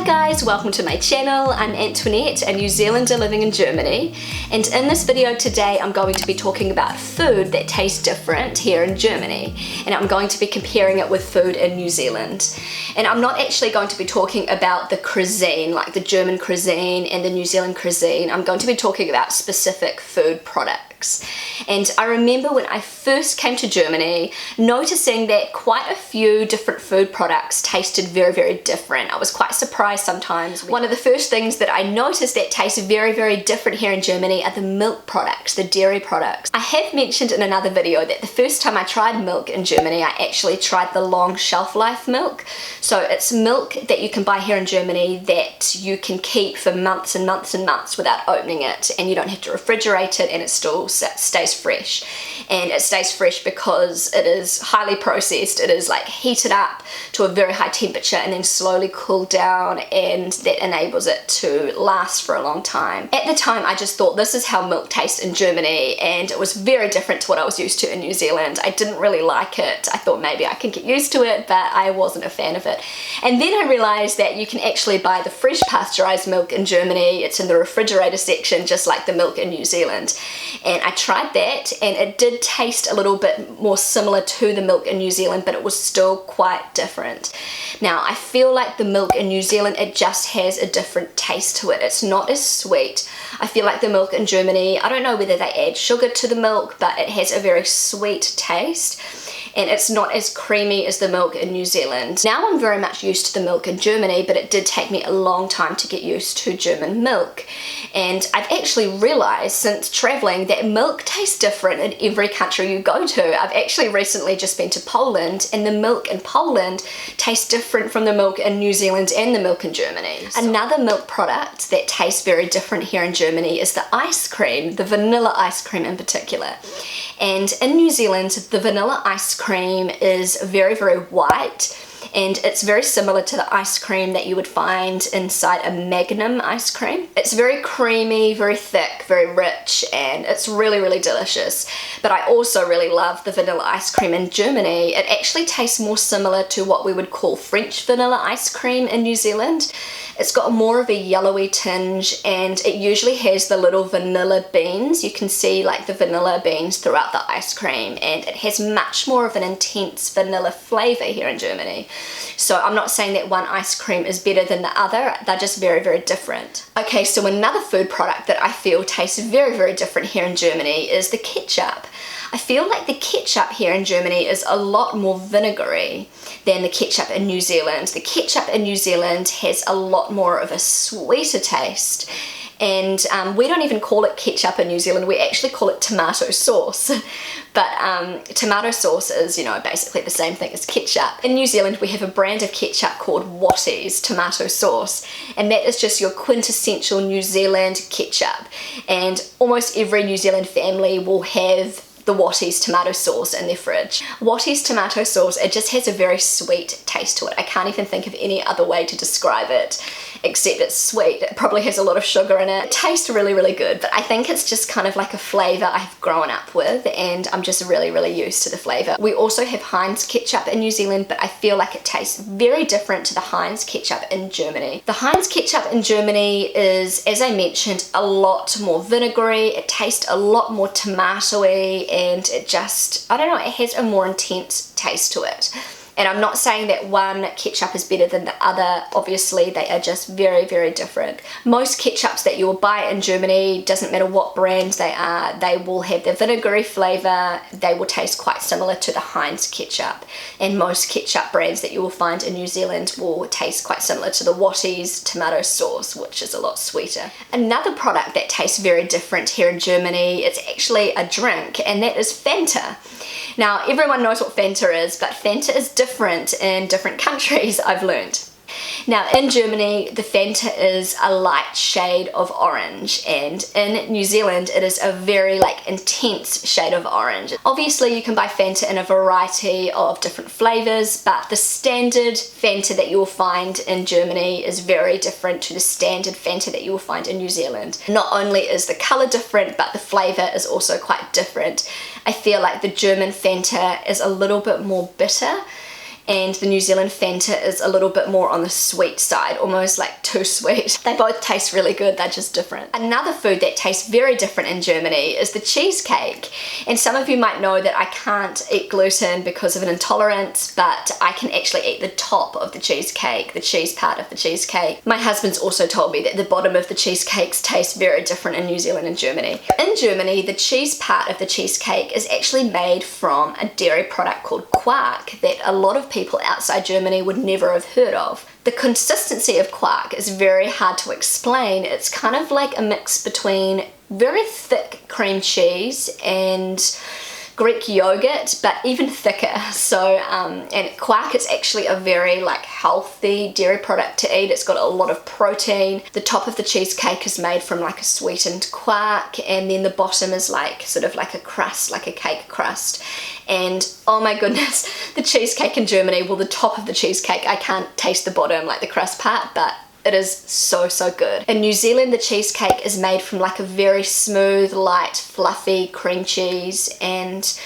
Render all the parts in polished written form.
guys, welcome to my channel. I'm Antoinette, a New Zealander living in Germany, and in this video today I'm going to be talking about food that tastes different here in Germany, and I'm going to be comparing it with food in New Zealand. And I'm not actually going to be talking about the cuisine, like the German cuisine and the New Zealand cuisine. I'm going to be talking about specific food products. And I remember when I first came to Germany noticing that quite a few different food products tasted very, very different. I was quite surprised sometimes. One of the first things that I noticed that tastes very, very different here in Germany are the milk products, the dairy products. I have mentioned in another video that the first time I tried milk in Germany, I actually tried the long shelf life milk. So it's milk that you can buy here in Germany that you can keep for months and months and months without opening it, and you don't have to refrigerate it, and it still stays fresh. And it stays fresh because it is highly processed. It is like heated up to a very high temperature and then slowly cooled down, and that enables it to last for a long time. At the time I just thought this is how milk tastes in Germany, and it was very different to what I was used to in New Zealand. I didn't really like it. I thought maybe I could get used to it, but I wasn't a fan of it. And then I realized that you can actually buy the fresh pasteurized milk in Germany. It's in the refrigerator section, just like the milk in New Zealand. And I tried that, and it did taste a little bit more similar to the milk in New Zealand, but it was still quite different. Now, I feel like the milk in New Zealand, it just has a different taste to it. It's not as sweet. I feel like the milk in Germany, I don't know whether they add sugar to the milk, but it has a very sweet taste, and it's not as creamy as the milk in New Zealand. Now I'm very much used to the milk in Germany, but it did take me a long time to get used to German milk. And I've actually realized since traveling that milk tastes different in every country you go to. I've actually recently just been to Poland, and the milk in Poland tastes different from the milk in New Zealand and the milk in Germany. Another milk product that tastes very different here in Germany is the ice cream, the vanilla ice cream in particular. And in New Zealand, the vanilla ice cream is very, very white, and it's very similar to the ice cream that you would find inside a Magnum ice cream. It's very creamy, very thick, very rich, and it's really, really delicious. But I also really love the vanilla ice cream in Germany. It actually tastes more similar to what we would call French vanilla ice cream in New Zealand. It's got more of a yellowy tinge, and it usually has the little vanilla beans. You can see like the vanilla beans throughout the ice cream, and it has much more of an intense vanilla flavor here in Germany. So I'm not saying that one ice cream is better than the other, they're just very, very different. Okay, so another food product that I feel tastes very, very different here in Germany is the ketchup. I feel like the ketchup here in Germany is a lot more vinegary than the ketchup in New Zealand. The ketchup in New Zealand has a lot more of a sweeter taste. And we don't even call it ketchup in New Zealand, we actually call it tomato sauce. But tomato sauce is, you know, basically the same thing as ketchup. In New Zealand we have a brand of ketchup called Watties tomato sauce, and that is just your quintessential New Zealand ketchup. And almost every New Zealand family will have the Watties tomato sauce in their fridge. Watties tomato sauce, it just has a very sweet taste to it. I can't even think of any other way to describe it except it's sweet. It probably has a lot of sugar in it. It tastes really, really good, but I think it's just kind of like a flavor I've grown up with, and I'm just really, really used to the flavor. We also have Heinz ketchup in New Zealand, but I feel like it tastes very different to the Heinz ketchup in Germany. The Heinz ketchup in Germany is, as I mentioned, a lot more vinegary. It tastes a lot more tomatoey, and it just, I don't know, it has a more intense taste to it. And I'm not saying that one ketchup is better than the other. Obviously, they are just very, very different. Most ketchups that you will buy in Germany, doesn't matter what brand they are, they will have the vinegary flavor. They will taste quite similar to the Heinz ketchup. And most ketchup brands that you will find in New Zealand will taste quite similar to the Watties tomato sauce, which is a lot sweeter. Another product that tastes very different here in Germany, it's actually a drink, and that is Fenta. Now, everyone knows what Fenta is, but Fenta is different in different countries, I've learned. Now in Germany, the Fenta is a light shade of orange, and in New Zealand it is a very intense shade of orange. Obviously you can buy Fenta in a variety of different flavors, but the standard Fenta that you will find in Germany is very different to the standard Fenta that you will find in New Zealand. Not only is the color different, but the flavor is also quite different. I feel like the German Fenta is a little bit more bitter, and the New Zealand Fenta is a little bit more on the sweet side, almost like too sweet. They both taste really good, they're just different. Another food that tastes very different in Germany is the cheesecake. And some of you might know that I can't eat gluten because of an intolerance, but I can actually eat the top of the cheesecake, the cheese part of the cheesecake. My husband's also told me that the bottom of the cheesecakes taste very different in New Zealand and Germany. In Germany, the cheese part of the cheesecake is actually made from a dairy product called quark that a lot of people outside Germany would never have heard of. The consistency of quark is very hard to explain. It's kind of like a mix between very thick cream cheese and Greek yogurt, but even thicker. So and quark is actually a very like healthy dairy product to eat. It's got a lot of protein. The top of the cheesecake is made from like a sweetened quark, and then the bottom is like sort of like a crust, like a cake crust. And oh my goodness, the cheesecake in Germany, well, the top of the cheesecake, I can't taste the bottom, like the crust part, but it is so, so good. In New Zealand, the cheesecake is made from like a very smooth, light, fluffy cream cheese, and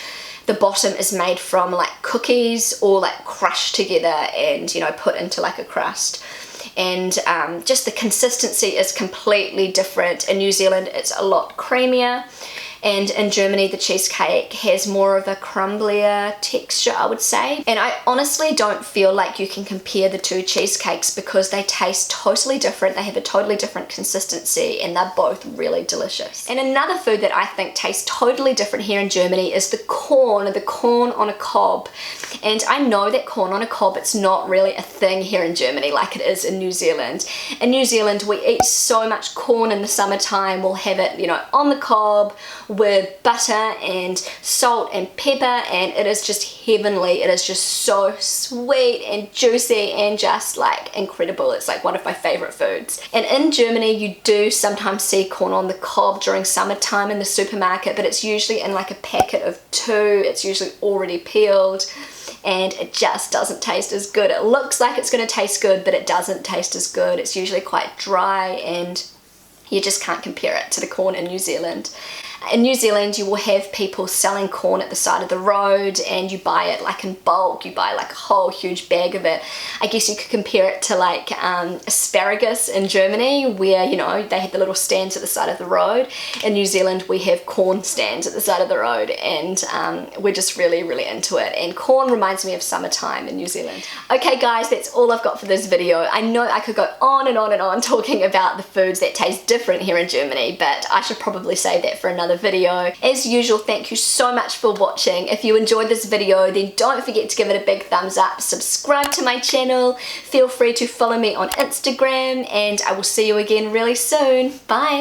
the bottom is made from like cookies all like crushed together and, you know, put into like a crust. And just the consistency is completely different. In New Zealand, it's a lot creamier. And in Germany, the cheesecake has more of a crumblier texture, I would say. And I honestly don't feel like you can compare the two cheesecakes because they taste totally different. They have a totally different consistency, and they're both really delicious. And another food that I think tastes totally different here in Germany is the corn on a cob. And I know that corn on a cob, it's not really a thing here in Germany like it is in New Zealand. In New Zealand, we eat so much corn in the summertime. We'll have it, you know, on the cob with butter and salt and pepper, and it is just heavenly. It is just so sweet and juicy and just like incredible. It's like one of my favorite foods. And in Germany, you do sometimes see corn on the cob during summertime in the supermarket, but it's usually in like a packet of 2. It's usually already peeled, and it just doesn't taste as good. It looks like it's going to taste good, but it doesn't taste as good. It's usually quite dry, and you just can't compare it to the corn in New Zealand. In New Zealand, you will have people selling corn at the side of the road, and you buy it like in bulk. You buy like a whole huge bag of it. I guess you could compare it to like asparagus in Germany, where, you know, they have the little stands at the side of the road. In New Zealand, we have corn stands at the side of the road, and we're just really, really into it. And corn reminds me of summertime in New Zealand. Okay guys, that's all I've got for this video. I know I could go on and on and on talking about the foods that taste different here in Germany, but I should probably save that for another video. As usual, thank you so much for watching. If you enjoyed this video, then don't forget to give it a big thumbs up, subscribe to my channel, feel free to follow me on Instagram, and I will see you again really soon. Bye!